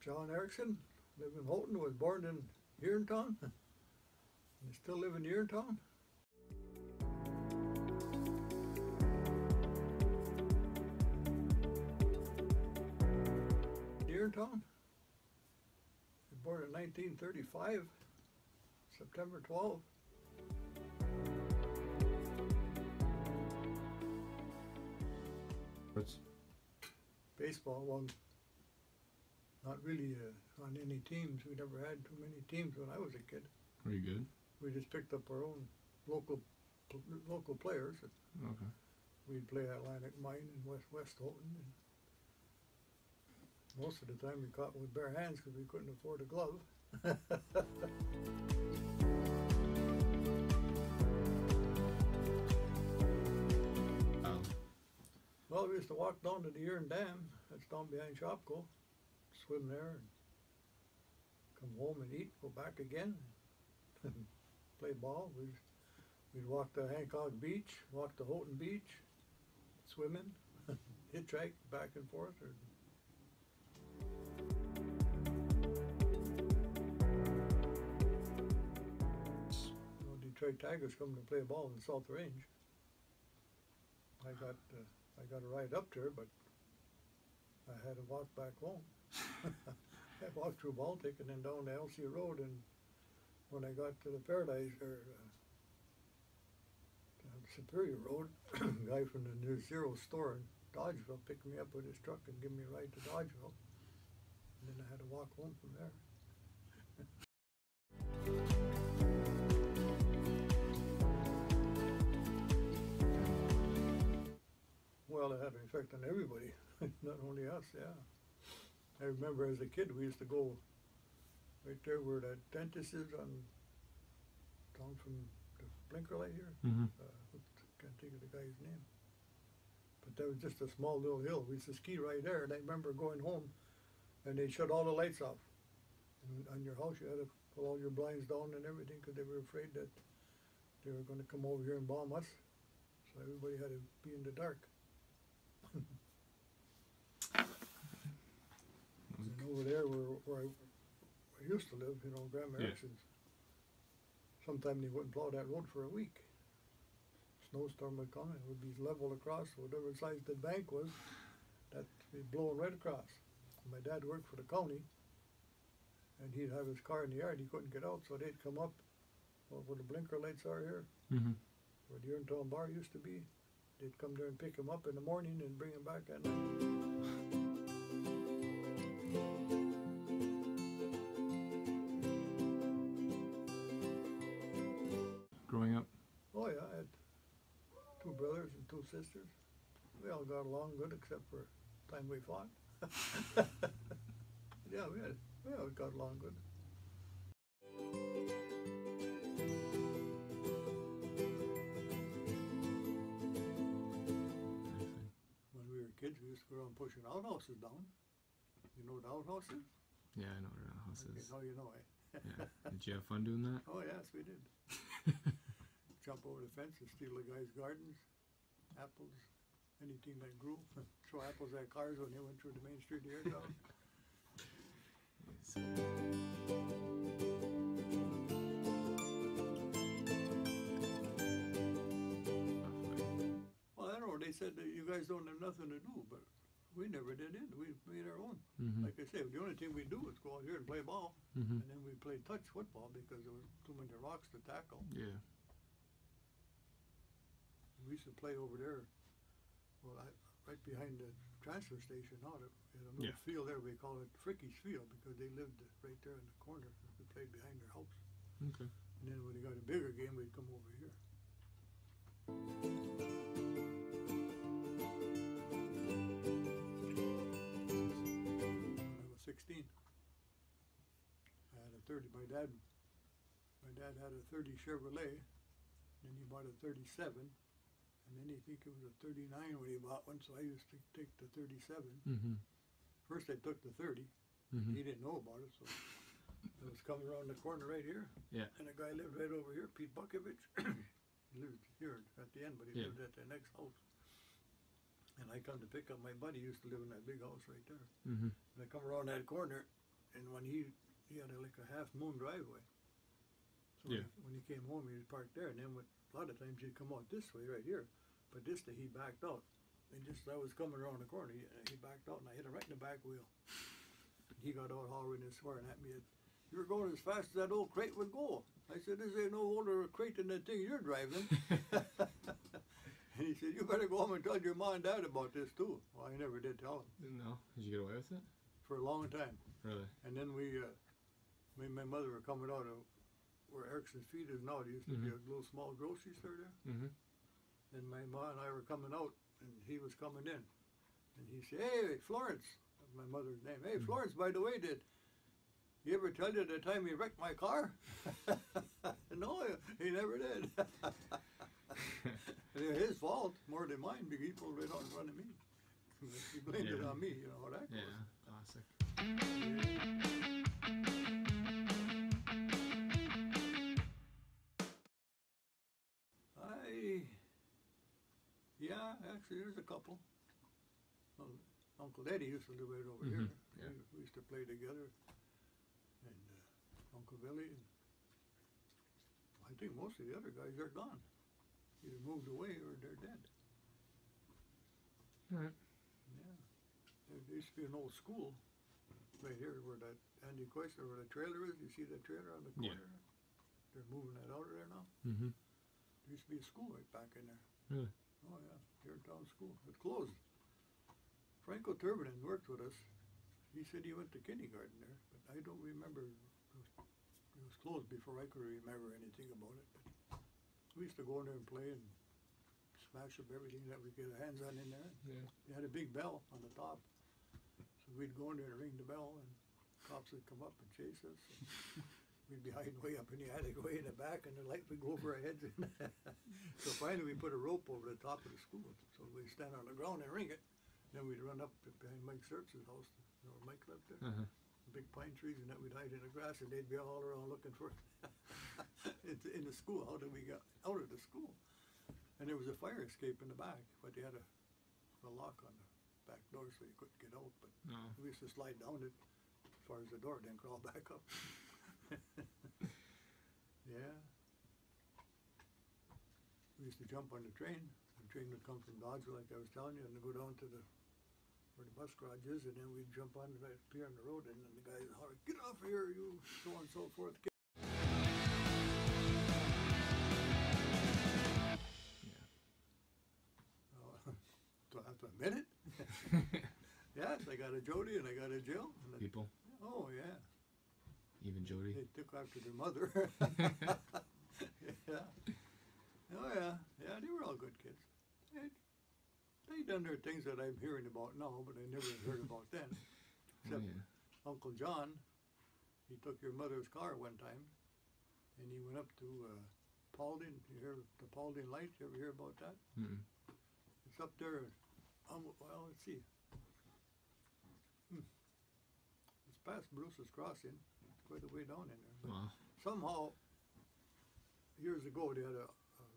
John Erickson, live in Houghton, was born in Urinetown, and I still live in Urinetown. Urinetown, born in 1935, September 12. What's Baseball, well, not really on any teams. We never had too many teams when I was a kid. pretty good? We just picked up our own local players. Okay. We'd play Atlantic Mine in West Houghton. And most of the time we caught with bare hands because we couldn't afford a glove. Well, we used to walk down to the Urin Dam. That's down behind Shopco. Swim there and come home and eat, go back again, and play ball. We'd walk to Hancock Beach, walk to Houghton Beach, swimming, hitchhike back and forth. Detroit Tigers coming to play ball in the South Range. I got a ride up there, but I had to walk back home. I walked through Baltic and then down the LC Road, and when I got to the Paradise, or Superior Road, a guy from the New Zero store in Dodgeville picked me up with his truck and gave me a ride to Dodgeville. And then I had to walk home from there. Well, it had an effect on everybody, not only us, yeah. I remember as a kid we used to go right there where that dentist is down from the blinker light here. Mm-hmm. Can't think of the guy's name. But that was just a small little hill. We used to ski right there, and I remember going home and they shut all the lights off. And on your house you had to pull all your blinds down and everything because they were afraid that they were going to come over here and bomb us. So everybody had to be in the dark. And over there where I used to live, Grandma Erickson's, sometimes they wouldn't plow that road for a week. Snowstorm would come and it would be level across, whatever size the bank was, that'd be blowing right across. My dad worked for the county, and he'd have his car in the yard, he couldn't get out, so they'd come up where the blinker lights are here, where the Urinetown bar used to be. They'd come there and pick him up in the morning and bring him back at night. Growing up? Oh yeah, I had 2 brothers and 2 sisters. We all got along good except for the time we fought. Yeah, we all got along good. Kids, we used to go around pushing outhouses down. You know what outhouses? Yeah, I know what an outhouse is. Oh, you know, eh? Yeah. Did you have fun doing that? Oh, yes, we did. Jump over the fence and steal the guy's gardens, apples, anything that grew. Throw apples at cars when they went through the main street here. They said that you guys don't have nothing to do, but we never did it. We made our own. Like I said, the only thing we do is go out here and play ball, and then we played touch football because there was too many rocks to tackle. Yeah. We used to play over there, right behind the transfer station. Now, in a little field there, we call it Fricky's Field because they lived right there in the corner. We played behind their house. Okay. And then when they got a bigger game, we'd come over here. I was 16. I had a 30. My dad had a 30 Chevrolet. Then he bought a 37. And then he think it was a 39 when he bought one, so I used to take the 37. First I took the 30. He didn't know about it, so I was coming around the corner right here. Yeah. And a guy lived right over here, Pete Bukovich. He lived here at the end, but he lived at the next house. And I come to pick up my buddy, used to live in that big house right there. And I come around that corner, and when he had like a half moon driveway. So Yeah. when he came home, he was parked there, and then a lot of times he'd come out this way right here, but this day he backed out. And just I was coming around the corner, he backed out, and I hit him right in the back wheel. He got out hollering and swearing at me. You were going as fast as that old crate would go. I said, this ain't no older crate than that thing you're driving. And he said, you better go home and tell your mom and dad about this too. Well, I never did tell him. No. Did you get away with it? For a long time. Really? And then me and my mother were coming out of where Erickson's Feed is now. There used to be a little small grocery store there. Mm-hmm. And my mom and I were coming out, and he was coming in. And he said, hey, Florence, that's my mother's name. Hey, Florence, by the way, did he ever tell you the time he wrecked my car? No, he never did. His fault more than mine because he pulled right out in front of me. He blamed it on me, you know how that goes. Yeah, classic. Yeah, actually there's a couple. Well, Uncle Eddie used to live right over here. Yeah. We used to play together. And Uncle Billy. And I think most of the other guys are gone. Either moved away or they're dead. Alright. Yeah. There used to be an old school right here where that Andy Koisler, where the trailer is. You see that trailer on the corner? Yeah. They're moving that out of there now. Mm-hmm. There used to be a school right back in there. Really? Oh yeah, Deertown School. It closed. Franco Turbinen worked with us. He said he went to kindergarten there, but I don't remember. It was closed before I could remember anything about it. But we used to go in there and play and smash up everything that we could get our hands on in there. Yeah. They had a big bell on the top, so we'd go in there and ring the bell, and cops would come up and chase us. We'd be hiding way up in the attic, way in the back, and the light would go over our heads. So finally we put a rope over the top of the school. So we'd stand on the ground and ring it. Then we'd run up behind Mike Sertz's house, you know, Mike lived there. Uh-huh. Big pine trees, and then we'd hide in the grass, and they'd be all around looking for in the school. How did we get out of the school? And there was a fire escape in the back, but they had a lock on the back door so you couldn't get out. But No. we used to slide down it as far as the door, then crawl back up. Yeah. We used to jump on the train. The train would come from Dodge, like I was telling you, and go down to where the bus garage is, and then we'd jump on right up here on the road, and then the guys would holler, get off here, you, so on and so forth. Yeah. Do I have to admit it? Yes, I got a Jody and I got a Jill. And People? Oh, yeah. Even Jody? They took after their mother. Yeah. Oh, yeah. Yeah, they were all good kids. They done their things that I'm hearing about now, but I never heard about then. Except Uncle John, he took your mother's car one time, and he went up to Paulding. You hear the Paulding Light? You ever hear about that? Mm-mm. It's up there. Well, let's see. It's past Bruce's Crossing. It's quite a way down in there. But Wow. somehow, years ago, they had a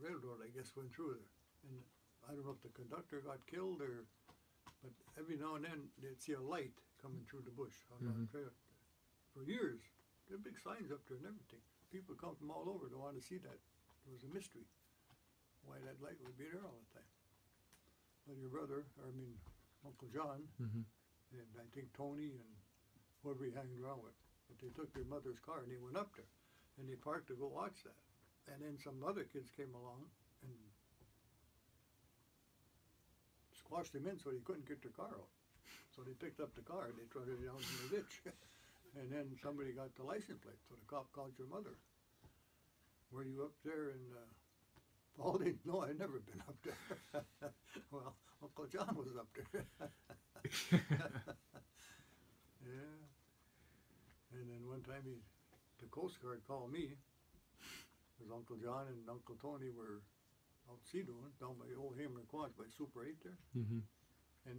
railroad, I guess, went through there. And I don't know if the conductor got killed but every now and then they'd see a light coming through the bush on the trail. For years, there were big signs up there and everything. People come from all over to want to see that. It was a mystery why that light would be there all the time. But your brother, Uncle John, and I think Tony and whoever he hanged around with, but they took their mother's car and they went up there and they parked to go watch that. And then some other kids came along and squashed him in so he couldn't get their car out. So they picked up the car and they threw it down in the ditch. And then somebody got the license plate, so the cop called your mother. Were you up there in Paulding? No, I'd never been up there. Well, Uncle John was up there. Yeah. And then one time the Coast Guard called me, because Uncle John and Uncle Tony were out sea doing down by Old Hamer Quad by Super 8 there. Mm-hmm. And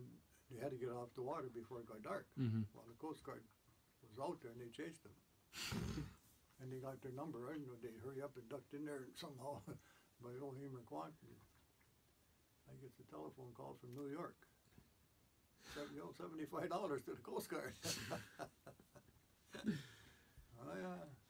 they had to get off the water before it got dark. Mm-hmm. Well, the Coast Guard was out there and they chased them. And they got their number and they hurry up and ducked in there and somehow by Old Hamer Quad. I get a telephone call from New York. $75 to the Coast Guard. yeah.